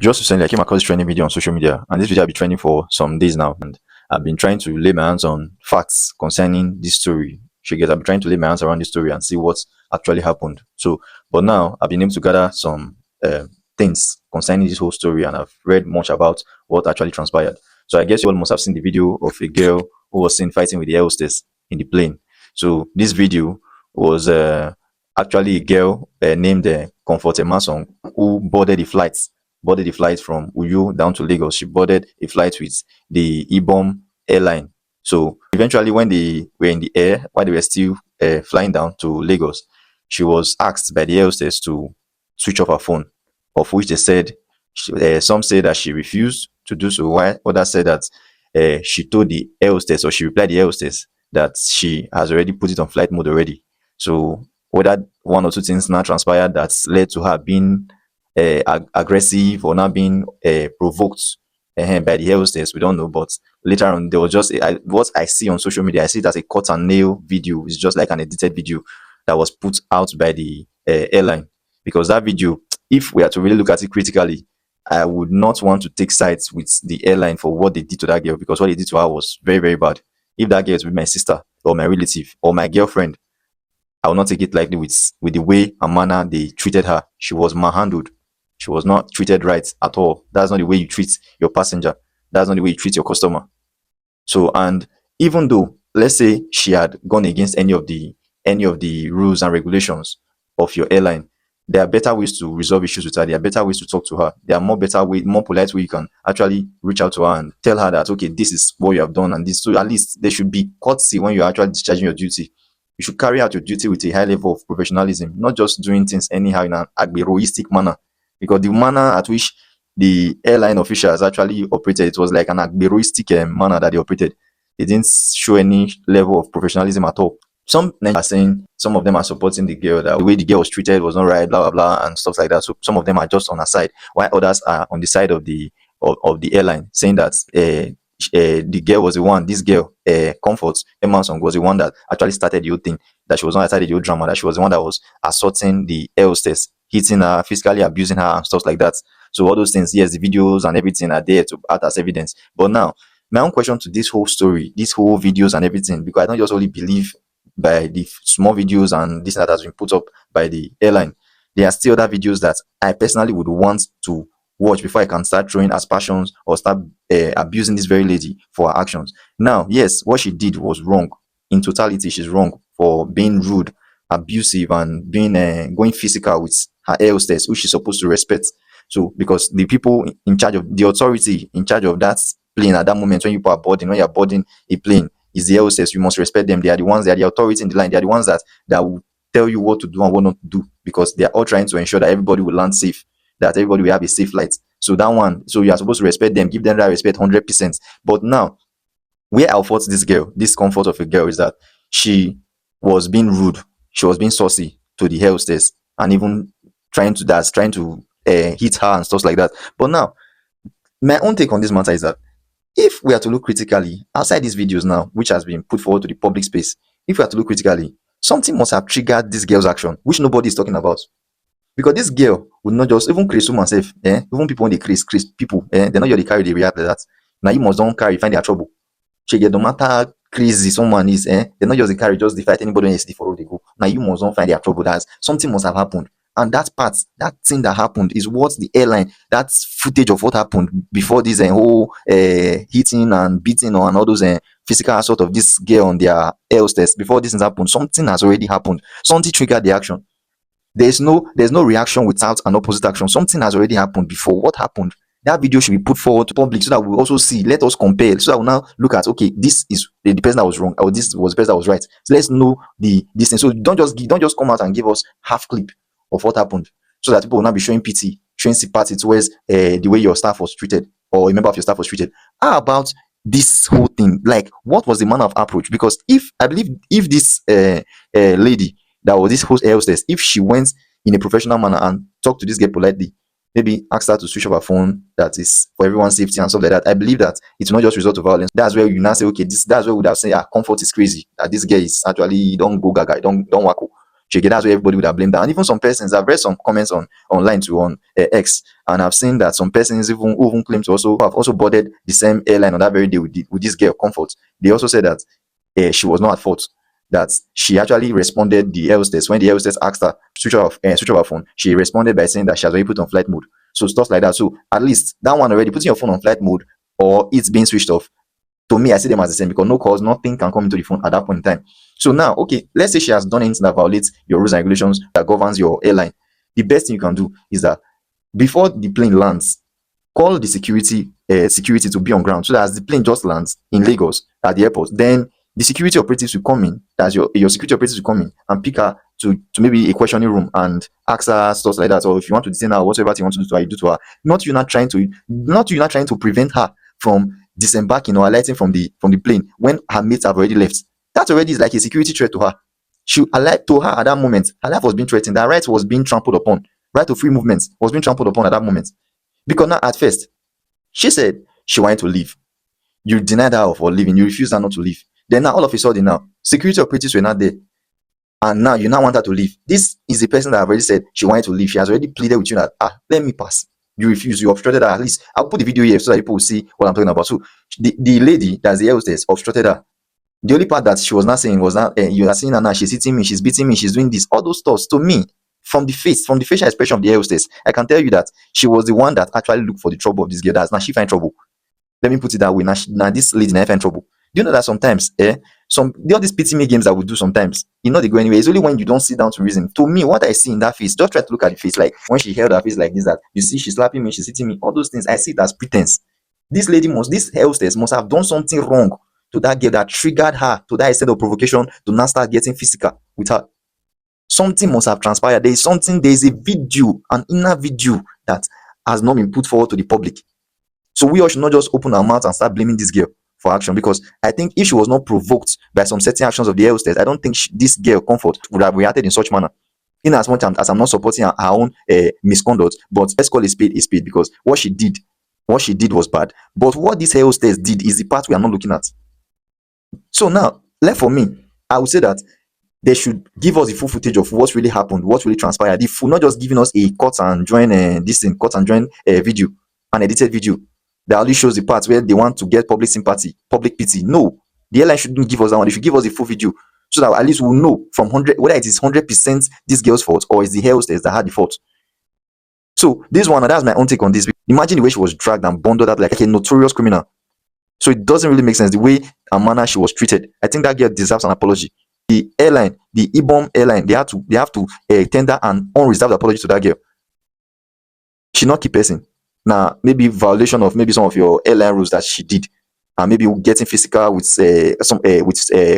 Just recently, I came across this trending video on social media, and this video has been trending for some days now. And I've been trying to lay my hands on facts concerning this story. I've been trying to lay my hands around this story and see what actually happened. But now I've been able to gather some things concerning this whole story, and I've read much about what actually transpired. So I guess you all must have seen the video of a girl who was seen fighting with the air hostess in the plane. So this video was actually a girl named Comfort Emmanson who boarded the flight from Uyo down to Lagos. She boarded a flight with the Ibom airline. So eventually, when they were in the air, while they were still flying down to Lagos, she was asked by the air hostess to switch off her phone, of which they said, some say that she refused to do so, while others said that she told the air hostess, or she replied the air hostess, that she has already put it on flight mode already. So whether one or two things now transpired that led to her being aggressive or not being provoked by the air hostess, we don't know. But later on, there was just what I see on social media. I see it as a cut and nail video. It's just like an edited video that was put out by the airline, because that video, if we are to really look at it critically, I would not want to take sides with the airline for what they did to that girl, because what they did to her was very, very bad. If that girl is with my sister or my relative or my girlfriend, I will not take it lightly with the way and manner they treated her. She was manhandled. She was not treated right at all. That's not the way you treat your passenger. That's not the way you treat your customer. So, and even though, let's say, she had gone against any of the rules and regulations of your airline, there are better ways to resolve issues with her. There are better ways to talk to her. There are more polite way you can actually reach out to her and tell her that, okay, this is what you have done, and this. So at least there should be courtesy when you're actually discharging your duty. You should carry out your duty with a high level of professionalism, not just doing things anyhow in an agberoistic manner. Because the manner at which the airline officials actually operated, it was like an agberoistic manner that they operated. They didn't show any level of professionalism at all. Some are saying, some of them are supporting the girl, that the way the girl was treated was not right, blah blah blah, and stuff like that. So some of them are just on her side, while others are on the side of the airline, saying that the girl was the one, this girl, Comfort Emmanson, was the one that actually started the whole thing, that she was not started the whole drama, that she was the one that was assaulting the air hostess, hitting her, physically abusing her, and stuff like that. So all those things, yes, the videos and everything are there to act as evidence. But now, my own question to this whole story, this whole videos and everything, because I don't just only believe by the small videos and this that has been put up by the airline. There are still other videos that I personally would want to watch before I can start throwing aspersions or start abusing this very lady for her actions. Now, yes, what she did was wrong. In totality, she's wrong for being rude, abusive, and being going physical with her air hostess, which she's supposed to respect. So, because the people in charge of the authority in charge of that plane at that moment, when when you're boarding a plane, is the air hostess. You must respect them. They are the ones, they are the authority in the line. They are the ones that will tell you what to do and what not to do, because they are all trying to ensure that everybody will land safe, that everybody will have a safe flight. So that one, so you are supposed to respect them, give them that respect 100%. But now, where I'll fault this girl, this comfort of a girl, is that she was being rude, she was being saucy to the air hostess, and even trying to hit her and stuff like that. But now, my own take on this matter is that if we are to look critically outside these videos now, which has been put forward to the public space, if we are to look critically, something must have triggered this girl's action, which nobody is talking about. Because this girl would not just even crease woman self, even people when they crease people, they're not your carry, they react like that. Now you must don't carry, find their trouble. She get no matter crazy someone is, they're not just the carry, just the fight anybody when you see for they go. Now you must don't find their trouble. That's something must have happened. And that part, that thing that happened is what the airline, that's footage of what happened before this whole hitting and beating and all those physical assault of this girl on their air hostess. Before this has happened, something has already happened. Something triggered the action. There's no reaction without an opposite action. Something has already happened before. What happened? That video should be put forward to public so that we also see. Let us compare. So that we now look at, okay, this is the person that was wrong, or this was the person that was right. So let's know this thing. So don't just come out and give us half clip of what happened, so that people will not be showing pity, showing sympathy towards the way your staff was treated, or a member of your staff was treated. How about this whole thing? Like, what was the manner of approach? Because I believe if this lady that was this host air hostess, if she went in a professional manner and talked to this girl politely, maybe asked her to switch off her phone, that is for everyone's safety and stuff like that, I believe that it will not just result to violence. That's where you now say, okay, that's where we would have said, Comfort is crazy. That this girl is actually, don't go gaga, don't wacko. that's where everybody would have blamed her. And even some persons, I've read some comments on online too on X, and I've seen that some persons even claim to also have also boarded the same airline on that very day with this girl Comfort. They also said that she was not at fault. That she actually responded the air hostess when the air hostess asked her switch off her phone. She responded by saying that she has already put on flight mode. So stuff like that. So at least that one already putting your phone on flight mode or it's being switched off. To me, I see them as the same because no calls, nothing can come into the phone at that point in time. So now, okay, let's say she has done anything that violates your rules and regulations that governs your airline. The best thing you can do is that before the plane lands, call the security to be on ground so that as the plane just lands in Lagos at the airport, then the security operatives will come in, that's your security operatives will come in and pick her to maybe a questioning room and ask her stuff like that. Or if you want to detain her, whatever you want to do to her, you do to her. Not you not trying to prevent her from disembarking or alighting from the plane when her mates have already left. That already is like a security threat to her. She alight to her at that moment. Her life was being threatened. Her right was being trampled upon. Right to free movement was being trampled upon at that moment. Because now at first, she said she wanted to leave. You denied her for leaving. You refused her not to leave. Then now all of a sudden now, security operatives were not there. And now you now want her to leave. This is the person that have already said she wanted to leave. She has already pleaded with you that, let me pass. You refuse. You obstructed her. At least I'll put the video here so that people will see what I'm talking about. So the lady that's the air hostess obstructed her. The only part that she was not saying was that you are seeing her now, she's hitting me, she's beating me, she's doing this. All those stuff to me, from the facial expression of the air hostess, I can tell you that she was the one that actually looked for the trouble of this girl. That's now she find trouble. Let me put it that way. Now this lady now find trouble. Do you know that sometimes, all these pity me games that we do sometimes, they go anywhere. It's only when you don't sit down to reason. To me, what I see in that face, just try to look at the face, like when she held her face like this, that you see she's slapping me, she's hitting me, all those things, I see it as pretense. This hostess must have done something wrong to that girl that triggered her to that extent of provocation to now start getting physical with her. Something must have transpired. There is a video, an inner video that has not been put forward to the public. So we all should not just open our mouth and start blaming this girl for action, because I think if she was not provoked by some certain actions of the air hostess, I don't think this girl Comfort would have reacted in such manner. In as much as I'm not supporting her own misconduct, but let's call it spade a spade, because what she did was bad. But what this air hostess did is the part we are not looking at. So now, left for me, I would say that they should give us the full footage of what really happened, what really transpired. If not just giving us a cut and join video, an edited video that only shows the parts where they want to get public sympathy, public pity. No, the airline shouldn't give us that one. They should give us the full video so that at least we'll know from 100 whether it is 100% this girl's fault or is the air hostess that had the fault. So this one, that's my own take on this. Imagine the way she was dragged and bundled up like a notorious criminal. So it doesn't really make sense the way and manner she was treated. I think that girl deserves an apology. The airline, the Ibom airline, they have to tender an unreserved apology to that girl. She not keep person. Now maybe violation of maybe some of your airline rules that she did, and maybe getting physical with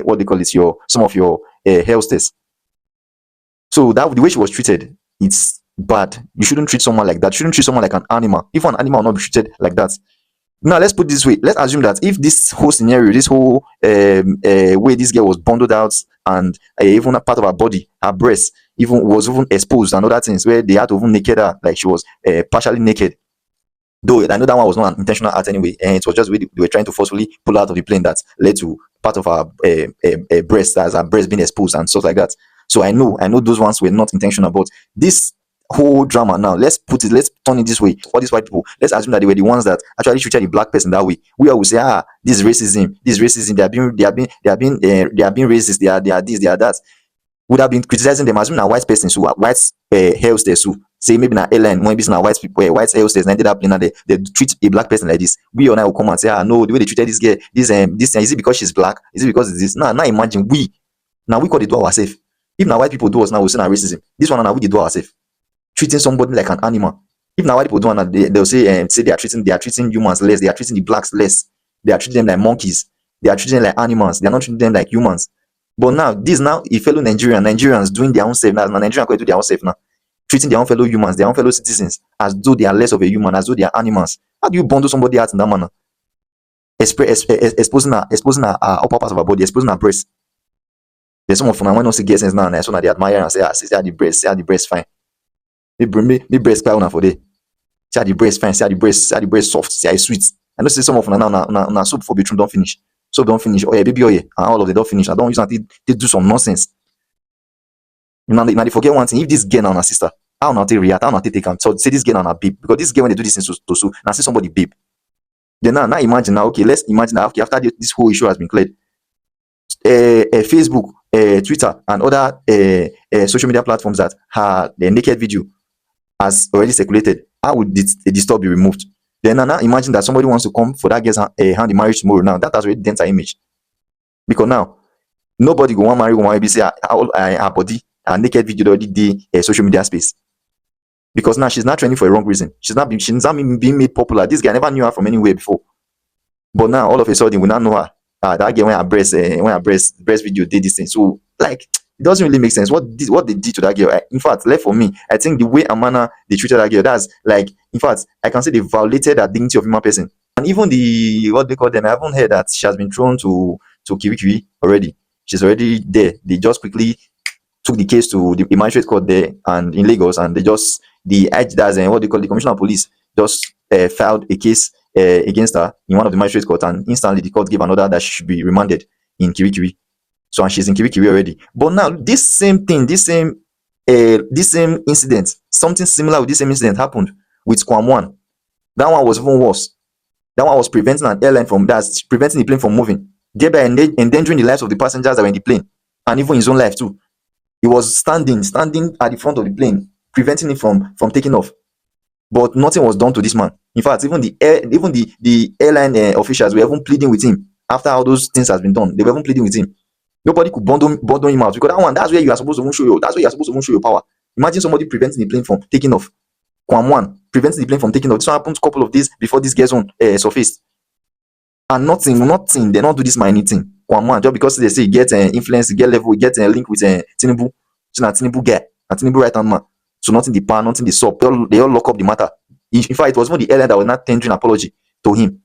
what they call it, some of your air hostess. So that the way she was treated, it's bad. You shouldn't treat someone like that. You shouldn't treat someone like an animal. If an animal will not be treated like that. Now let's put it this way. Let's assume that if this whole scenario, this whole way this girl was bundled out, and even a part of her body, her breast, was even exposed, and other things where they had to even naked her, like she was partially naked. Though I know that one was not an intentional act anyway, and it was just they were trying to forcefully pull her out of the plane that led to part of her breast, as her breast being exposed and stuff like that. So I know those ones were not intentional, but this whole drama now, let's turn it this way. All these white people, let's assume that they were the ones that actually treated the black person that way. We always say, this is racism, they are being racist, they are this, they are that. Would have been criticizing them, assuming a white person who are white hair hostess who say maybe na airline, when it's na white people, white hair hostess, and that plane, they treat a black person like this. We or I will come and say, no, the way they treated this girl, this thing, is it because she's black? Is it because it's this? Now imagine we call it do ourselves. If now white people do us now, we say na racism. This one now we do ourselves, treating somebody like an animal. If now white people do one, they'll say they are treating humans less, they are treating the blacks less, they are treating them like monkeys, they are treating them like animals, they are not treating them like humans. But now a fellow Nigerians doing their own self now. Nigerians going to do their own self now, treating their own fellow humans, their own fellow citizens as though they are less of a human, as though they are animals. How do you bundle somebody out in that manner? Exposing her upper part of her body, exposing her breast. There's some of them when don't see girls now, and so now they admire and say, see the breast fine. Me breast cry on for day. See the breast fine, see the breast soft, see how sweet. I know see some of them now soap for bedroom don't finish. So don't finish. Oh yeah, baby, oh yeah, and all of them don't finish. I don't use until they do some nonsense. Now they forget one thing. If this girl now na sister, how not they react? How not they take am? So say this girl now na babe, because this girl when they do this thing to sue, now see somebody babe. Then now imagine now, okay, let's imagine that, okay, after this whole issue has been cleared, Facebook, Twitter, and other social media platforms that had the naked video has already circulated. How would the disturb be removed? Then now imagine that somebody wants to come for that girl's hand in marriage tomorrow. Now that has already dent her image, because now nobody go want marry woman be say her body, her naked video already dey social media space, because now she's not trending for a wrong reason. She's not being made popular. This guy never knew her from anywhere before, but now all of a sudden we now know her. That girl when her breast video did this thing. So like it doesn't really make sense what they did to that girl. In fact, left for me, I think the way and manner they treated that girl, that's like, in fact, I can say they violated that dignity of human person. And even the, what they call them, I haven't heard that she has been thrown to Kirikiri already. She's already there. They just quickly took the case to the magistrate court there and in Lagos, and what they call the commissioner of police just filed a case against her in one of the magistrate court, and instantly the court gave an order that she should be remanded in Kirikiri. So, and she's in Kirikiri already. But now this same thing, this same incident, something similar with this same incident happened with Kwam. That one was even worse. That one was preventing an airline from preventing the plane from moving, thereby endangering the lives of the passengers that were in the plane, and even his own life too. He was standing at the front of the plane, preventing it from taking off. But nothing was done to this man. In fact, even the airline officials were even pleading with him after all those things has been done. They were even pleading with him. Nobody could bundle him out, because that's where you are supposed to show your power. Imagine somebody preventing the plane from taking off. Kwam preventing the plane from taking off. This one happened a couple of days before this girl's own surfaced. And nothing, they don't do this minor thing. Kwam, just because they say you get influence, you get level, you get a link with Tinubu. So Tinubu guy, and Tinubu right hand man. So nothing the pan, nothing the sub. They all lock up the matter. In fact, it was even the airline that was not tendering apology to him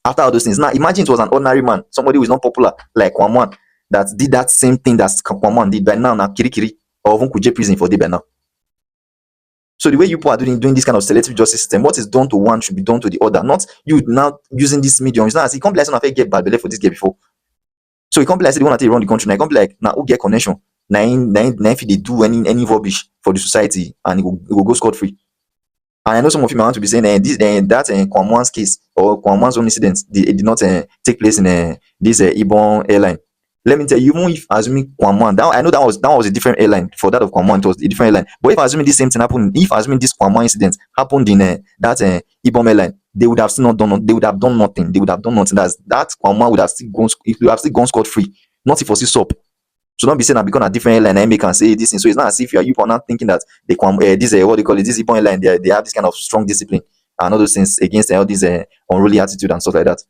after all those things. Now imagine it was an ordinary man, somebody who is not popular like Kwam, that did that same thing that Kwam did. By now Kirikiri or even Kuje prison for day by now. So the way you people are doing this kind of selective justice system, what is done to one should be done to the other. Not you now using this medium. It's not as he can't be like someone get bad belly for this girl before. So he can't be like they want to run the country. Now he can't be like now who get connection. Now if they do any rubbish for the society, and it will go scot free. And I know some of you might want to be saying that Kwamwan's case or Kwamwan's own incident, it did not take place in this Ibom airline. Let me tell you, even if assuming Kwam, I know that was a different airline. For that of Kwam, it was a different airline. But if assuming this same thing happened, if assuming this Kwam incident happened in that Ibom airline, they would have still not done. They would have done nothing. They would have done nothing. That Kwam would have still gone scot free. Not if it was still up. So don't be saying that because a different airline, and can say this thing. So it's not as if you are not thinking that they this what they call it, this Ibom airline, they have this kind of strong discipline and all those things against all this unruly attitude and stuff like that.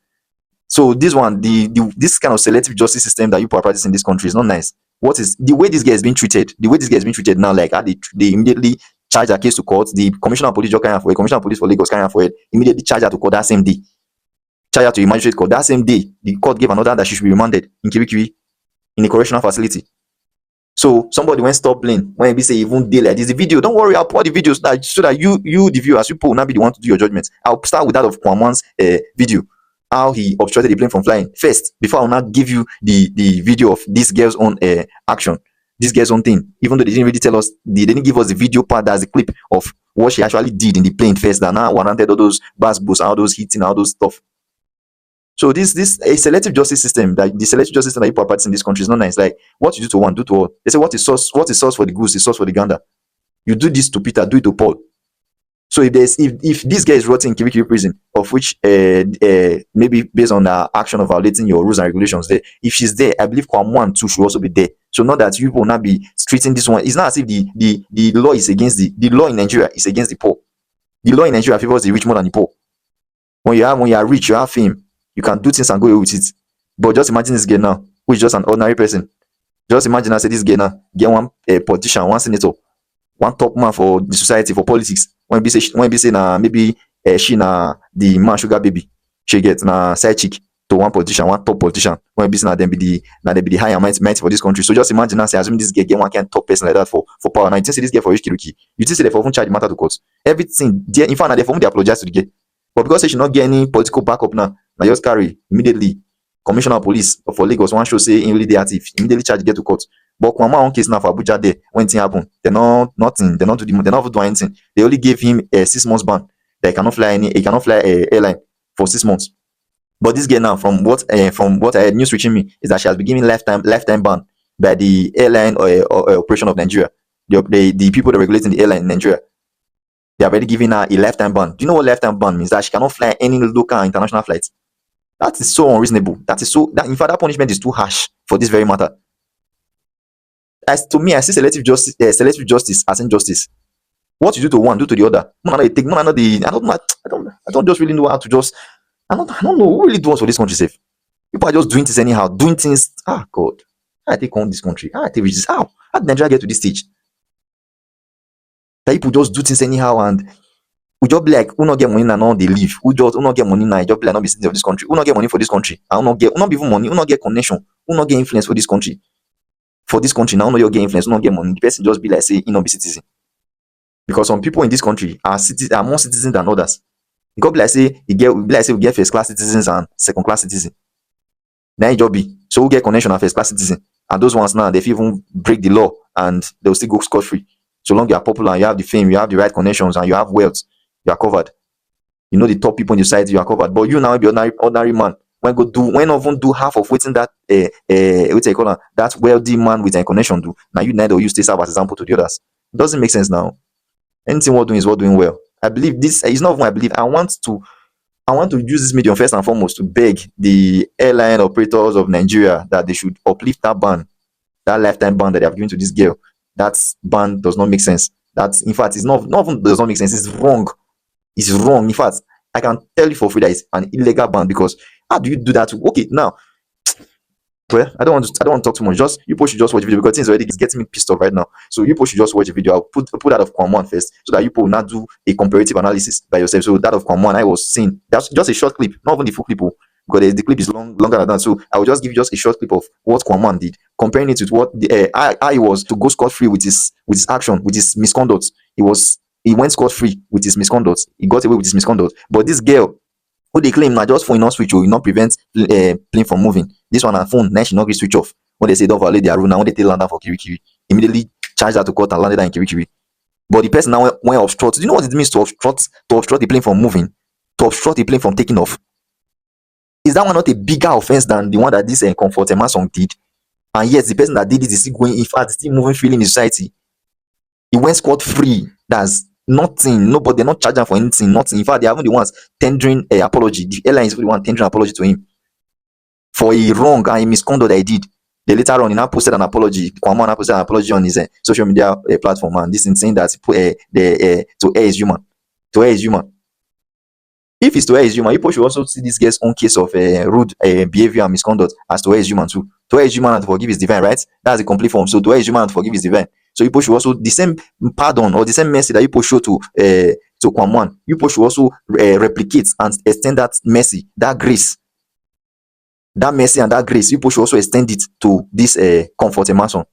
So this one, this kind of selective justice system that you are practicing in this country is not nice. What is the way this guy is being treated? The way this guy is being treated now, like they immediately charge a case to court. The commissioner of police commissioner of police for Lagos carrying for it, immediately charge her to court that same day. Charge her to a magistrate court that same day. The court gave an order that she should be remanded in Kirikiri in a correctional facility. So somebody went stop playing when we say even day like this. The video, don't worry, I'll put the videos so that you the viewers, you will not be the one to do your judgment. I'll start with that of Kwamwan's video. How he obstructed the plane from flying first, before I will not give you the video of this girl's own action, this girl's own thing. Even though they didn't really tell us, they didn't give us the video part that's a clip of what she actually did in the plane first. That now warranted all those bass boosts, all those hitting, all those stuff. So this a selective justice system, that the selective justice system that people are practicing in this country is not nice. Like what you do to one, do to all. They say what is sauce for the goose is sauce for the gander. You do this to Peter, do it to Paul. So if this guy is rotting in Kirikiri prison, of which maybe based on the action of violating your rules and regulations there, if she's there, I believe Kwam too should also be there. So not that you will not be treating this one. It's not as if the law is against the law in Nigeria is against the poor. The law in Nigeria favors the rich more than the poor. When you are rich, you have fame, you can do things and go away with it. But just imagine this guy now, who is just an ordinary person. Just imagine I say this guy now get one politician, one senator, one top man for the society, for politics. When be say na maybe she na the man sugar baby, she get na side chick to one politician, one top politician. When be say na them be the high and mighty for this country. So just imagine now say assuming this guy get one kind of top person like that for power. Now you think say this guy for rich Kiruki, you think say they for even charge the matter to court. Everything there, in fact, now they for they apologize to the guy. But because say she not get any political backup now just carry immediately commissioner of police for Lagos one show say in really they active, immediately charge get to court. But Kwama own case now for Abuja there, when thing happen, they not nothing, they not do they not do anything. They only gave him a 6 months ban that he cannot fly a airline for 6 months. But this girl now, from what I news reaching me, is that she has been given lifetime ban by the airline or operation of Nigeria. The people that are regulating the airline in Nigeria, they are already giving her a lifetime ban. Do you know what lifetime ban means? That she cannot fly any local or international flights. That is so unreasonable. That is so that in fact that punishment is too harsh for this very matter. As to me, I see selective justice as injustice. What you do to one, do to the other. I don't just really know how to just. I don't know who really do us for this country safe. People are just doing things anyhow, doing things. Ah, God, how I take on this country? How I take reach this? How did Nigeria get to this stage? That people just do things anyhow and we just be like, who not get money and now they leave. Who not get money now? Just be like, not be citizen of this country. Who not get money for this country? I who not even money. Who not get connection? Who not get influence for this country? For this country now, no you get influence. Who not get money? The person just be like, say, he not be citizen. Because some people in this country are more citizens than others. You go be like say, we get first class citizens and second class citizens. Then it just be so we get connection and first class citizen, and those ones now they even break the law and they'll still go scot free. So long you are popular, and you have the fame, you have the right connections, and you have wealth, you are covered. You know the top people in the society, you are covered. But you now be ordinary man. When even do half of waiting that what you call that wealthy man with a connection do. Now you neither use this as example to the others. It doesn't make sense now. Anything we're doing is we're doing well. I believe this is not what I believe. I want to use this medium first and foremost to beg the airline operators of Nigeria that they should uplift that ban, that lifetime ban that they have given to this girl. That ban does not make sense. That in fact it's not even does not make sense. It's wrong. It's wrong. In fact, I can tell you for free that it's an illegal ban because how do you do that? Okay, now well, I don't want to talk too much. Just you should just watch the video because things already getting me pissed off right now. So you should just watch the video. I'll put that of Kwamon first so that you will not do a comparative analysis by yourself. So that of Kwamon I was seeing. That's just a short clip, not even the full clip, because the clip is longer than that. So I will just give you just a short clip of what Kwamon did, comparing it with what the I was to go scot free with his action, with his misconduct. He went scot free with his misconduct. He got away with his misconduct. But this girl, who they claim now just phone not switch or not prevent plane from moving. This one on phone, now she not get switch off. When they say don't violate their rule, now when they tell land for Kirikiri, immediately charge that to court and landed that in Kirikiri. But the person now went obstruct. Do you know what it means to obstruct the plane from moving? To obstruct the plane from taking off. Is that one not a bigger offense than the one that this Comfort Emmanson did? And yes, the person that did it is still going, in fact, still moving freely in the society. He went scot free. That's nothing. Nobody, they're not charging for anything. Nothing. In fact, they haven't the ones tendering a apology. The airline is the one tendering apology to him for a wrong and a misconduct that he did. They later on, he now posted an apology. Kwamon posted an apology on his social media platform, and this is saying that to err is human. To err is human. If it's to err is human, people should also see this guy's own case of rude behavior and misconduct as to err is human too. To err is human and to forgive is divine, right? That's the complete form. So to err is human and to forgive is divine. So people should also the same pardon or the same mercy that people show to Kwamon, people should also replicate and extend that mercy, that grace. That mercy and that grace, people should also extend it to this Comfort Emmanson,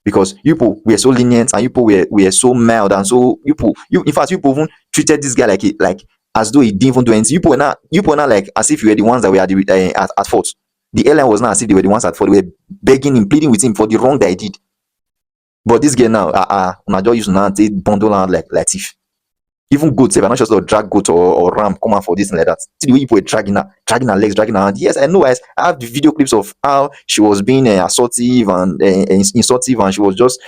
because people were so lenient and people were so mild and so in fact you even treated this guy like as though he didn't even do anything. You were not like as if you were the ones that were at fault. The airline was not as if they were the ones at fault. They were begging him, pleading with him for the wrong that he did. But this girl now, I just use now they bundle out like thief. Even goats, if I'm not just drag goat or ram come out for this and like that. See the way people were dragging her legs, dragging her hand. Yes, I know. I have the video clips of how she was being assaultive and insultive, and she was just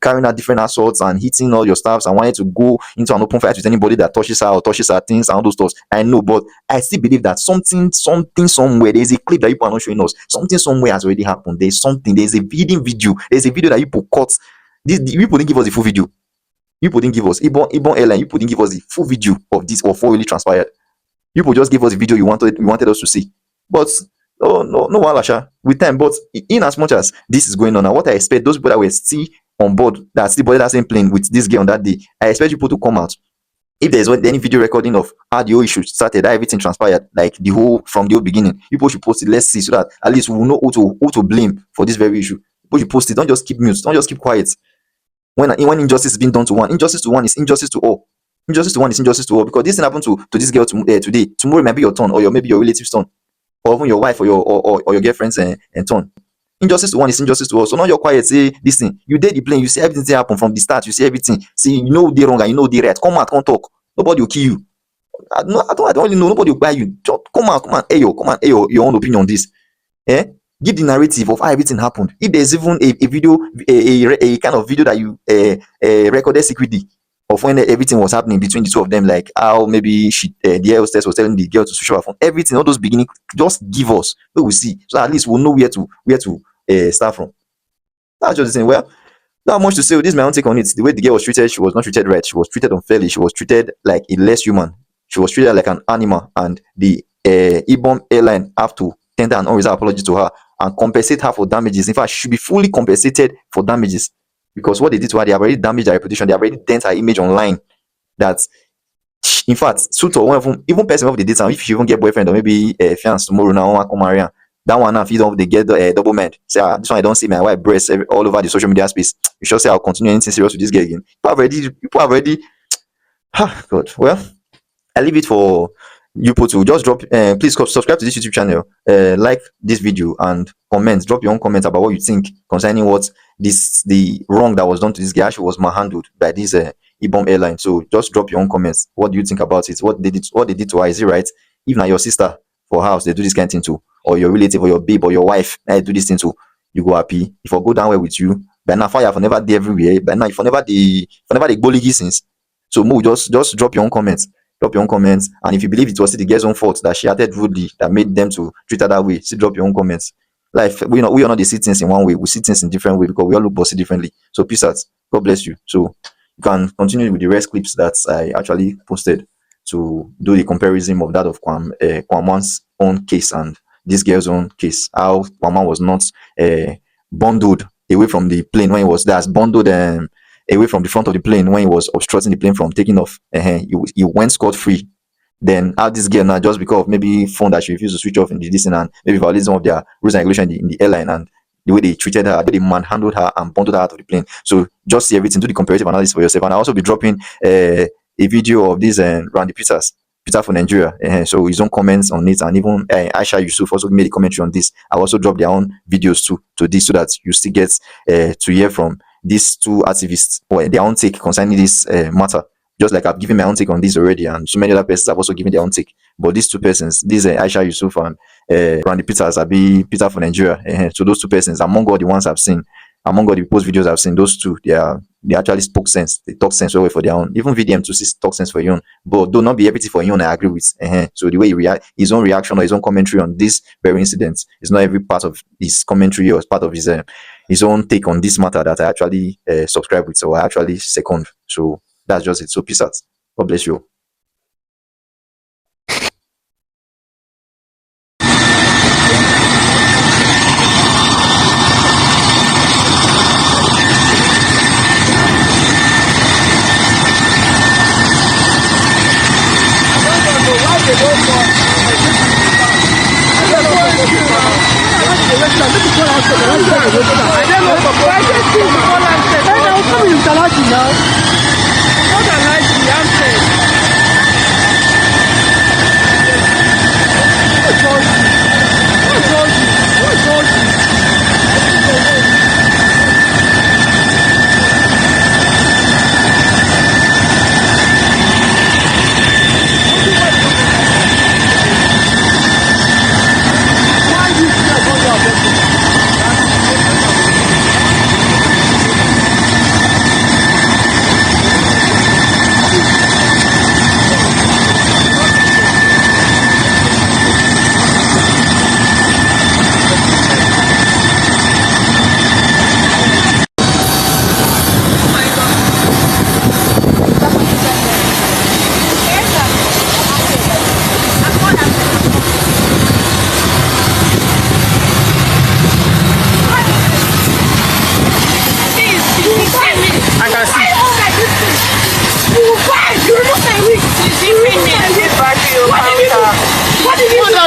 carrying out different assaults and hitting all your staffs and wanted to go into an open fight with anybody that touches her or touches her things and all those stuff. I know, but I still believe that something somewhere, there's a clip that people are not showing us. Something somewhere has already happened. There's a hidden video. There's a video that people caught. The people didn't give us the full video. You didn't give us Ibom Airline. You didn't give us the full video of this or what really transpired. You just give us the video you wanted us to see. But no walasha with time. But in as much as this is going on, and what I expect those people that were still on board, that still boarded that same plane with this girl on that day, I expect people to come out. If there's any video recording of how the whole issue started, how everything transpired, like from the whole beginning, people should post it. Let's see, so that at least we will know who to blame for this very issue. People should post it. Don't just keep mute. Don't just keep quiet. When injustice is being done to one, injustice to one is injustice to all. Injustice to one is injustice to all, because this thing happened to this girl today. Tomorrow it might be your turn, or maybe your relative's turn, or even your wife or your girlfriend's turn. Injustice to one is injustice to all. So now you're quiet, say this thing. You did the plane, you see everything happen from the start, you see everything. See, you know they wrong and you know they right. Come out, come talk. Nobody will kill you. I don't really know. Nobody will buy you. Just come out, air your own opinion on this. Eh? Give the narrative of how everything happened. If there's even a video, a kind of video that you recorded secretly of when everything was happening between the two of them, like how maybe the air hostess was telling the girl to switch off her phone, everything, all those beginning, just give us, we will see, so at least we'll know where to start from. That's just the thing. Well, not much to say. This is my own take on it. The way the girl was treated, she was not treated right. She was treated unfairly. She was treated like a less human. She was treated like an animal, and the Ibom airline have to tender an unreserved apology to her and compensate her for damages. In fact, she should be fully compensated for damages, because what they did to her, they have already damaged her reputation. They have already dent her image online. That, in fact, suit or one of them, even person of the date, if she even get boyfriend or maybe a fiance tomorrow, now I come marry her, that one now, if you don't, they get double mind. Say, this one I don't see my wife breasts all over the social media space. You should say I'll continue anything serious with this girl again. People have already. God. Well, I leave it for you people to just drop. Please subscribe to this YouTube channel. Like this video and comment. Drop your own comments about what you think concerning what the wrong that was done to this guy. She was manhandled by this Ibom airline. So just drop your own comments. What do you think about it? What they did to her, is it right? If not your sister for house, they do this kind of thing too, or your relative or your babe or your wife, do this thing too, you go happy. If I go down well with you, but now fire for never day everywhere. But now if I never the boligi since. So move, just drop your own comments. Drop your own comments, and if you believe it was the girl's own fault that she acted rudely that made them to treat her that way, still drop your own comments. Life, we are not see things in one way, we see things in different way because we all look bossy differently. So peace out. God bless you. So you can continue with the rest clips that I actually posted to do the comparison of that of Kwamwan's own case and this girl's own case. How Kwamwan was not bundled away from the plane when he was there, bundled away from the front of the plane when he was obstructing the plane from taking off. He went scot-free. Then how this girl now, just because of maybe phone that she refused to switch off in the distance and maybe violated some of their rules and regulations in the airline, and the way they treated her, the way they manhandled her and bundled her out of the plane. So just see everything, do the comparative analysis for yourself. And I'll also be dropping a video of this Randy Peter for Nigeria. So his own comments on it, and even Aisha Yusuf also made a commentary on this. I'll also drop their own videos too to this, so that you still get to hear from these two activists or their own take concerning this matter. Just like I've given my own take on this already, and so many other persons have also given their own take. But these two persons, these Aisha Yusuf and Randy Peters, Peter for Nigeria. So those two persons, among all the ones I've seen, among all the post videos I've seen, those two, they actually spoke sense. They talk sense for their own. Even VDM to talk sense for your own. But do not be everything for your own, I agree with. So the way he react, his own reaction or his own commentary on this very incident is not every part of his commentary or part of his own take on this matter that I actually subscribe with, or I actually second. So that's just it. So peace out. God bless you.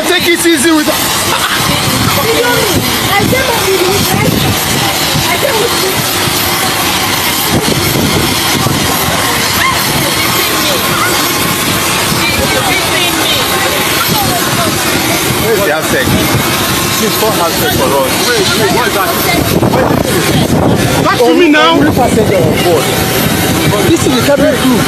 Take it easy with Where's the outside? is for hazard for us. Wait, what is that? Talk to me now. This is the cabin crew.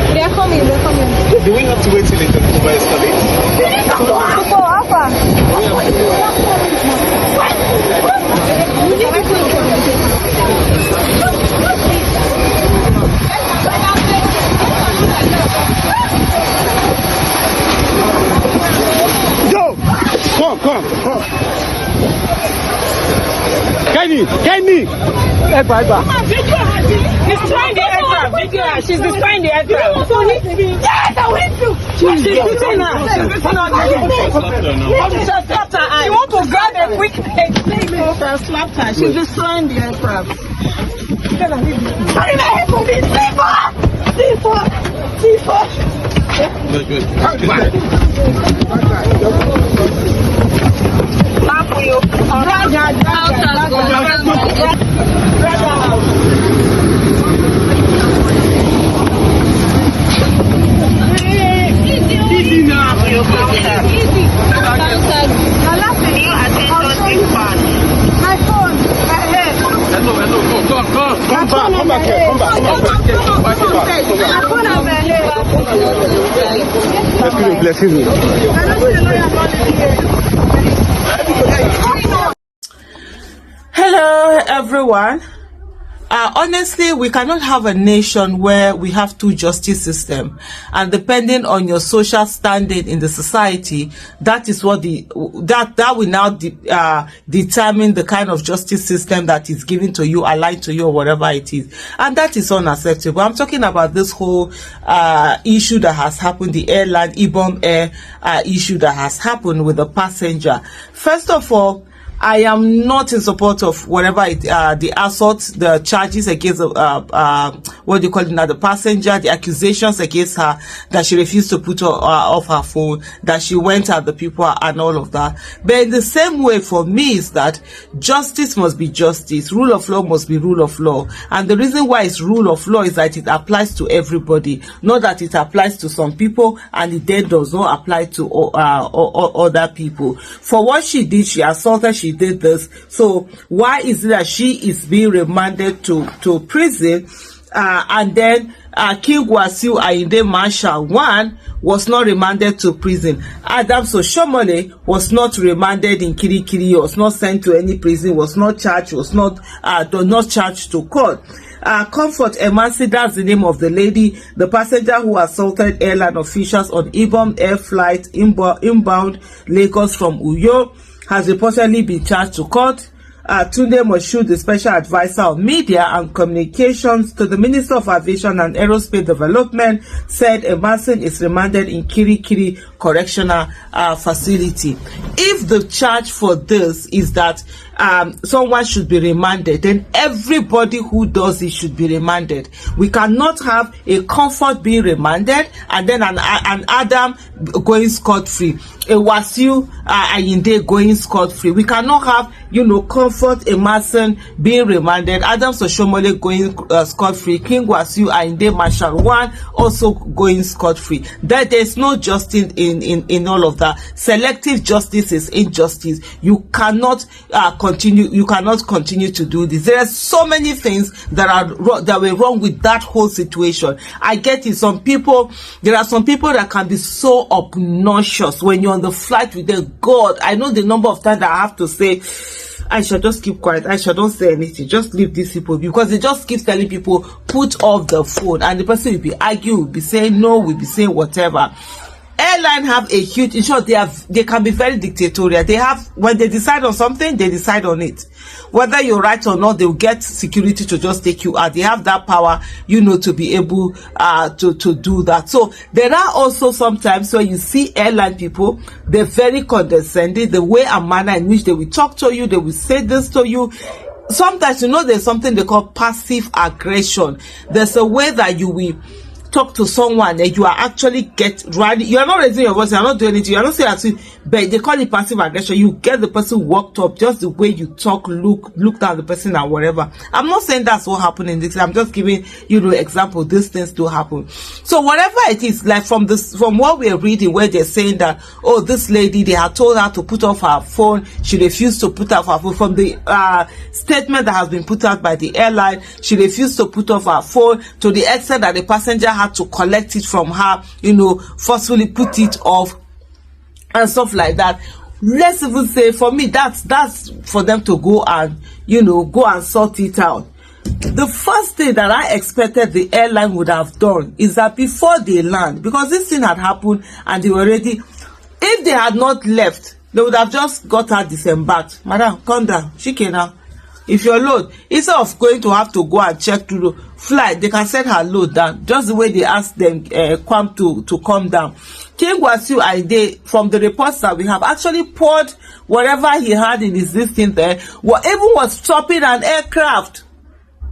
They're coming. Do we have to wait till it over escalates? Yo! Come. Kenny! Destroying the aircraft. She's destroying the aircraft. Yes, I went to. She's beating her. She slapped her eye. You want to grab a quick slapped her. She's destroying the aircraft. Good. Come back here. Excuse me. Hello, everyone. Honestly, we cannot have a nation where we have two justice systems, and depending on your social standing in the society, that is what that will now determine the kind of justice system that is given to you, aligned to you, or whatever it is, and that is unacceptable. I'm talking about this whole issue that has happened, the airline Ibom Air issue that has happened with the passenger. First of all, I am not in support of whatever the assault, the charges against what do you call it now, the passenger, the accusations against her, that she refused to put her off her phone, that she went at the people and all of that. But in the same way, for me, is that justice must be justice, rule of law must be rule of law, and the reason why it's rule of law is that it applies to everybody, not that it applies to some people and it then does not apply to other people. For what she did, she assaulted, she did this. So why is it that she is being remanded to prison, and then King Wasiu Ayinde Marshal 1 was not remanded to prison? Adams Oshomole was not remanded in Kirikiri, was not sent to any prison, was not charged, was not charged to court. Comfort Emmanson, that's the name of the lady, the passenger who assaulted airline officials on Ibom Air flight inbound Lagos from Uyo, has reportedly been charged to court. Tunde Moshood, the special advisor on media and communications to the Minister of Aviation and Aerospace Development, said Emmanson is remanded in Kirikiri Correctional Facility. If the charge for this is that someone should be remanded, then everybody who does it should be remanded. We cannot have a Comfort being remanded and then an Adam going scot-free, a Wasiu Ayinde going scot-free. We cannot have, Comfort Emmanson being remanded, Adams Oshomole going scot-free, King Wasiu Ayinde Marshal 1 also going scot-free. There's no justice in all of that. Selective justice is injustice. You cannot continue to do this. There are so many things that were wrong with that whole situation. I get it. There are some people that can be so obnoxious when you're on the flight with them. God, I know the number of times that I have to say, I shall just keep quiet, I shall don't say anything, just leave these people, because they just keep telling people put off the phone, and the person will be arguing, will be saying no, will be saying whatever. airline have a huge, in short, they can be very dictatorial. They have, when they decide on something, they decide on it. Whether you're right or not, they'll get security to just take you out. They have that power, to be able to do that. So there are also sometimes where you see airline people, they're very condescending, the way and manner in which they will talk to you, they will say this to you. Sometimes, there's something they call passive aggression. There's a way that you will talk to someone and you are actually you are not raising your voice, you are not doing anything, you are not saying anything, but they call it passive aggression. You get the person worked up just the way you talk, look down the person and whatever. I'm not saying that's what happened in this, I'm just giving example. These things do happen. So whatever it is, like from what we're reading, where they're saying that, oh, this lady, they had told her to put off her phone, she refused to put off her phone. From the statement that has been put out by the airline, she refused to put off her phone to the extent that the passenger had to collect it from her, forcefully put it off and stuff like that. Let's even say, for me, that's for them to go and go and sort it out. The first thing that I expected the airline would have done is that before they land, because this thing had happened and they were ready, if they had not left, they would have just got her disembarked. Madam, come down, shike now. If your load, instead of going to have to go and check through the flight, they can set her load down, just the way they asked them to come down. King Wasiu Ayinde, from the reports that we have, actually poured whatever he had in his listing there, even was stopping an aircraft.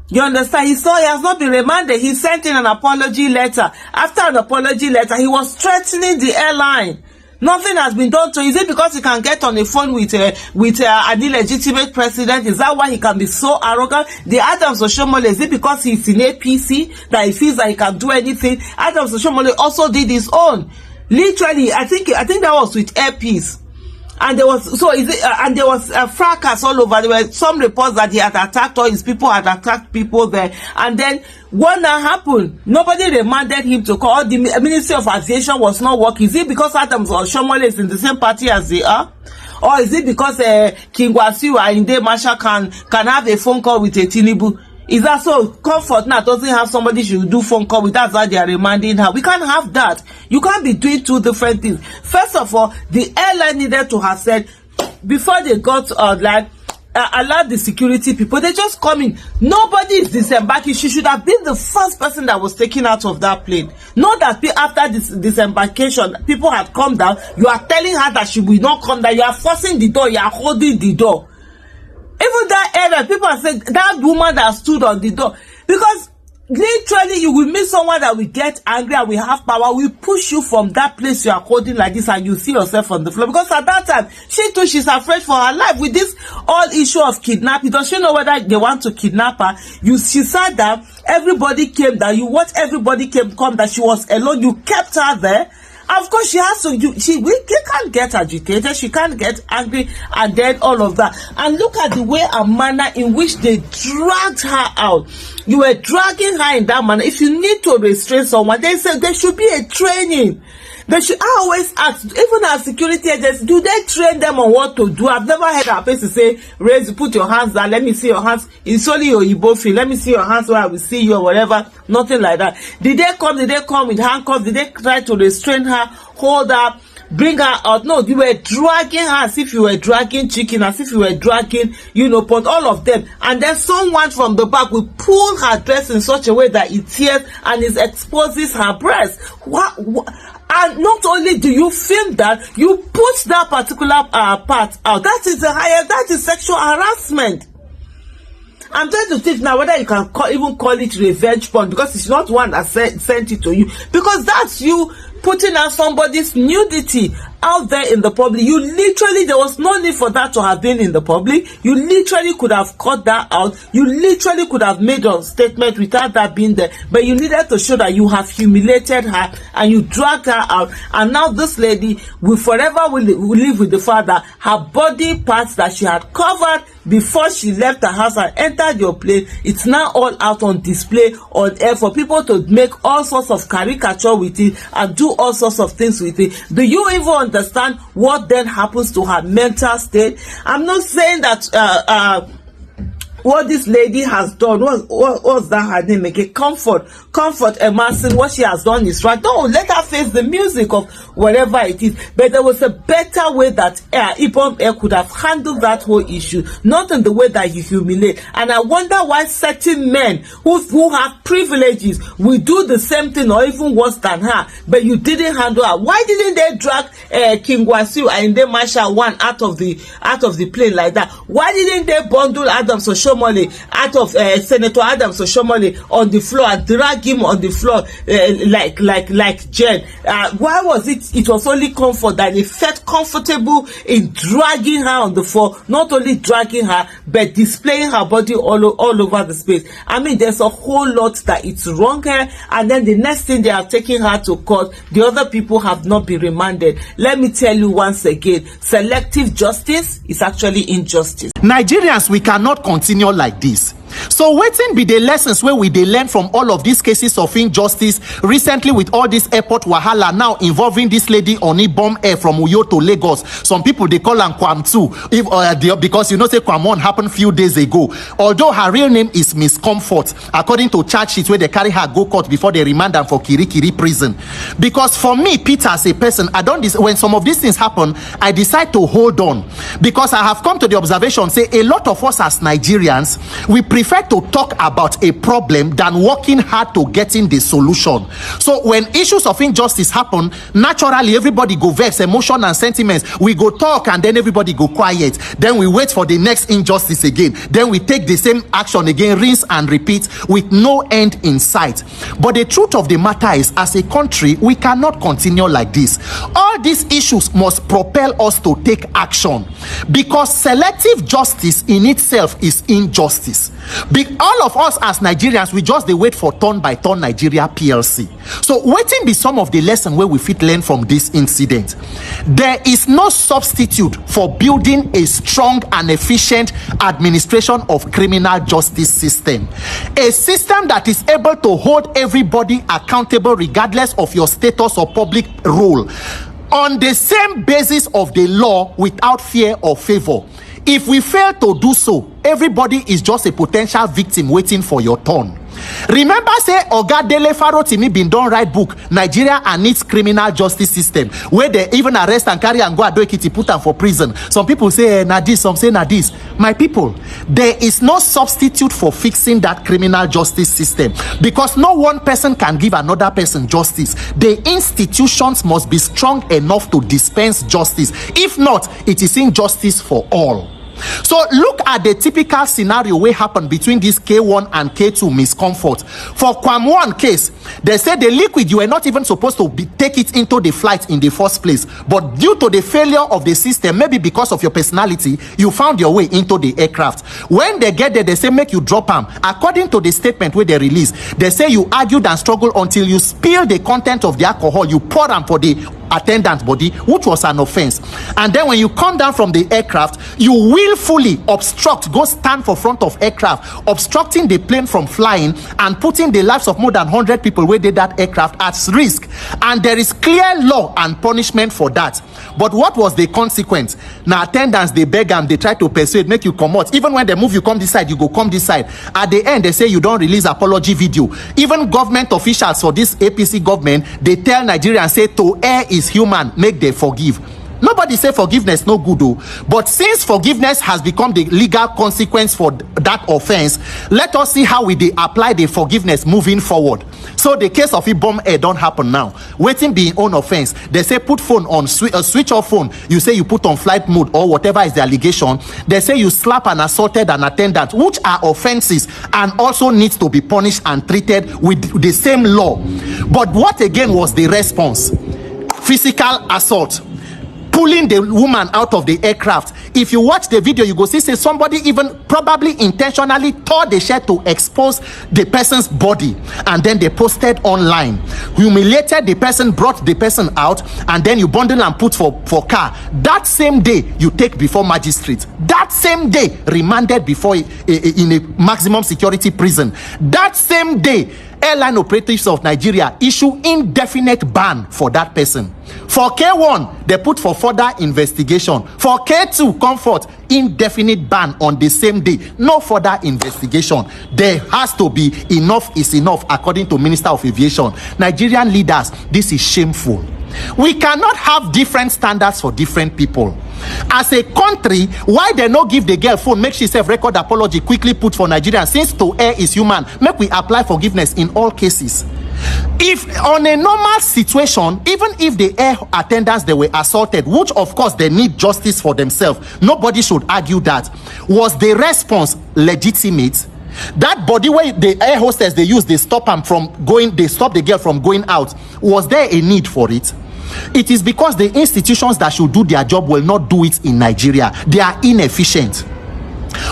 You understand? He has not been remanded. He sent in an apology letter. After an apology letter, he was threatening the airline. Nothing has been done to. Is it because he can get on the phone with an illegitimate president? Is that why he can be so arrogant? The Adams Oshiomhole, is it because he's in APC that he feels that he can do anything? Adams Oshiomhole also did his own. Literally, I think that was with Airpeace. And there was a fracas all over. There were some reports that he had attacked, or his people had attacked people there. And then what now happened? Nobody remanded him to call. The Ministry of Aviation was not working. Is it because Adams Oshiomhole is in the same party as they are? Or is it because King Wasiu Ayinde Marshal can have a phone call with a Tinubu? Is that so? Comfort now doesn't have somebody she will do phone call with. That's why they are remanding her. We can't have that. You can't be doing two different things. First of all, the airline needed to have said, before they got allowed the security people, they just come in. Nobody is disembarking. She should have been the first person that was taken out of that plane. Not that after this disembarkation, people had come down. You are telling her that she will not come down. You are forcing the door. You are holding the door. Even that area, people are saying that woman that stood on the door, because literally you will meet someone that will get angry and will have power, will push you from that place you are holding like this, and you see yourself on the floor. Because at that time, she too, she's afraid for her life with this whole issue of kidnapping. Does she know whether they want to kidnap her? She said that everybody came down. You watch everybody come that she was alone. You kept her there. Of course, she has to. She can't get agitated. She can't get angry, and then all of that. And look at the way and manner in which they dragged her out. You were dragging her in that manner. If you need to restrain someone, they said there should be a training. I always ask, even our security agents, do they train them on what to do? I've never heard a person say, put your hands down, let me see your hands. It's only your Igbo feel. Let me see your hands where I will see you or whatever. Nothing like that. Did they come with handcuffs? Did they try to restrain her, hold her, bring her out? No, you were dragging her as if you were dragging chicken, as if you were dragging, pot, all of them. And then someone from the back will pull her dress in such a way that it tears and it exposes her breast. What? And not only do you film that, you put that particular part out. That is sexual harassment. I'm trying to think now whether you can even call it revenge porn, because it's not one that sent it to you. Because that's you putting out somebody's nudity out there in the public. There was no need for that to have been in the public. You literally could have cut that out. You literally could have made a statement without that being there. But you needed to show that you have humiliated her and you dragged her out. And now this lady will forever live with the fact that her body parts that she had covered before she left the house and entered your plane, it's now all out on display on air for people to make all sorts of caricature with it and do all sorts of things with it. Do you even understand what then happens to her mental state? I'm not saying that what this lady has done, what's that her name again? Comfort Emmanson, what she has done is right. No, let her face the music of whatever it is. But there was a better way that Ibom Air could have handled that whole issue, not in the way that you humiliate. And I wonder why certain men who have privileges will do the same thing or even worse than her, but you didn't handle her. Why didn't they drag King Wasiu and then Marshal One out of the plane like that? Why didn't they bundle Adams Oshomole out of Senator Adams Oshomole on the floor and drag him on the floor like Jen? Why was it was only Comfort that they felt comfortable in dragging her on the floor, not only dragging her but displaying her body all over the space. I mean, there's a whole lot that it's wrong here, and then the next thing they are taking her to court, the other people have not been remanded. Let me tell you once again, selective justice is actually injustice. Nigerians, we cannot continue like this. So wetin be the lessons where we dey learn from all of these cases of injustice recently with all this airport wahala now involving this lady on Ibom Air from Uyo to Lagos? Some people they call am Kwam 2 because you know say Kwam 1 happened few days ago. Although her real name is Miss Comfort, according to charge sheet where they carry her go court before they remand her for Kirikiri prison. Because for me, Peter, as a person, when some of these things happen, I decide to hold on, because I have come to the observation say a lot of us as Nigerians, we prefer to talk about a problem than working hard to getting the solution. So when issues of injustice happen, naturally everybody go vex, emotion and sentiments. We go talk and then everybody go quiet. Then we wait for the next injustice again. Then we take the same action again, rinse and repeat with no end in sight. But the truth of the matter is, as a country, we cannot continue like this. All these issues must propel us to take action, because selective justice in itself is injustice. All of us as Nigerians, we just dey wait for turn by turn Nigeria PLC. So wetin be some of the lesson where we fit learn from this incident? There is no substitute for building a strong and efficient administration of criminal justice system. A system that is able to hold everybody accountable regardless of your status or public role, on the same basis of the law without fear or favor. If we fail to do so, everybody is just a potential victim waiting for your turn. Remember say Oga Dele Farotimi bin don write book Nigeria and its criminal justice system, where they even arrest and carry and go Ado Ekiti, put am for prison. Some people say na this, some say na this. My people, there is no substitute for fixing that criminal justice system, because no one person can give another person justice. The institutions must be strong enough to dispense justice. If not, it is injustice for all. So look at the typical scenario wey happen between this K1 and K2 Miss Comfort. For Kwam 1 case, they say the liquid, you were not even supposed to take it into the flight in the first place, but due to the failure of the system, maybe because of your personality, you found your way into the aircraft. When they get there, they say make you drop am. According to the statement where they release, they say you argued and struggled until you spill the content of the alcohol, you pour am for the attendant's body, which was an offense. And then when you come down from the aircraft, you willfully obstruct, go stand for front of aircraft, obstructing the plane from flying and putting the lives of more than 100 people who did that aircraft at risk. And there is clear law and punishment for that. But what was the consequence? Now attendants, they beg and they try to persuade, make you come out. Even when they move you come this side, you go come this side. At the end, they say you don't release apology video. Even government officials for this APC government, they tell Nigerians, say to err is human, make they forgive. Nobody say forgiveness no good though, but since forgiveness has become the legal consequence for that offense, let us see how we dey apply the forgiveness moving forward. So the case of Ibom Air don't happen now. Waiting be own offense. They say put phone on switch off phone. You say you put on flight mode or whatever is the allegation. They say you slap and assaulted an attendant, which are offenses and also needs to be punished and treated with the same law. But what again was the response? Physical assault, pulling the woman out of the aircraft. If you watch the video, you go see say somebody even probably intentionally tore the shirt to expose the person's body, and then they posted online, humiliated the person, brought the person out, and then you bundle and put for car. That same day you take before magistrate. That same day remanded before in a maximum security prison. That same day airline operatives of Nigeria issue indefinite ban for that person. For K1, they put for further investigation. For K2, Comfort, indefinite ban on the same day. No further investigation. There has to be enough is enough, according to Minister of Aviation. Nigerian leaders, this is shameful. We cannot have different standards for different people. As a country, why they no give the girl phone, make she self-record apology, quickly put for Nigerians, since to err is human, make we apply forgiveness in all cases. If on a normal situation, even if the air attendants they were assaulted, which of course they need justice for themselves, nobody should argue that, was the response legitimate? That body where the air hostess they use, they stop them from going, they stop the girl from going out, was there a need for it? It is because the institutions that should do their job will not do it in Nigeria. They are inefficient.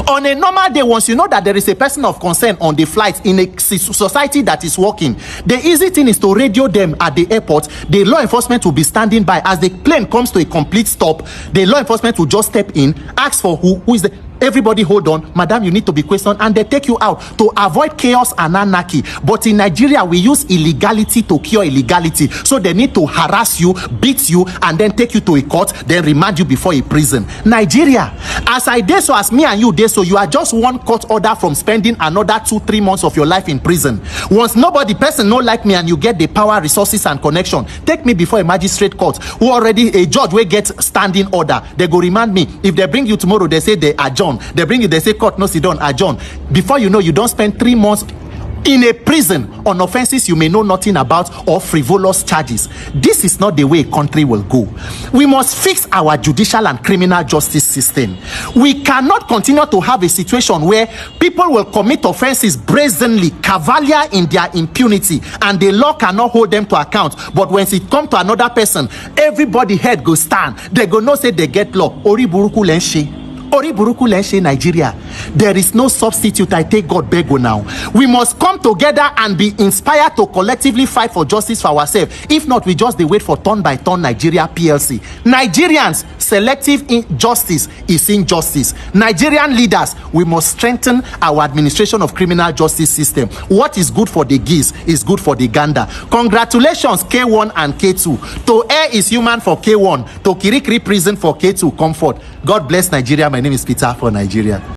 On a normal day, once you know that there is a person of concern on the flight in a society that is working, the easy thing is to radio them at the airport. The law enforcement will be standing by. As the plane comes to a complete stop, the law enforcement will just step in, ask for who is the... Everybody hold on, madam, you need to be questioned, and they take you out to avoid chaos and anarchy. But in Nigeria, we use illegality to cure illegality. So they need to harass you, beat you, and then take you to a court, then remand you before a prison. Nigeria, as I did so, as me and you did so, you are just one court order from spending another 2-3 months of your life in prison. Once nobody person no like me and you get the power, resources, and connection, take me before a magistrate court who already a judge will get standing order. They go remand me. If they bring you tomorrow, they say they adjourn. They bring you, they say court no sit down, adjourn. Before you know, you don't spend 3 months in a prison on offenses you may know nothing about or frivolous charges. This is not the way a country will go. We must fix our judicial and criminal justice system. We cannot continue to have a situation where people will commit offenses brazenly, cavalier in their impunity, and the law cannot hold them to account. But when it comes to another person, everybody head go stand. They go no say they get law. Ori buruku lenshi. Oriburuku Lenshe, Nigeria. There is no substitute. I take God bego now. We must come together and be inspired to collectively fight for justice for ourselves. If not, we just wait for turn by turn Nigeria PLC. Nigerians, selective injustice is injustice. Nigerian leaders, we must strengthen our administration of criminal justice system. What is good for the geese is good for the gander. Congratulations, K1 and K2. To err is human for K1. To Kirikiri prison for K2, Comfort. God bless Nigeria. My name is Peter for Nigeria.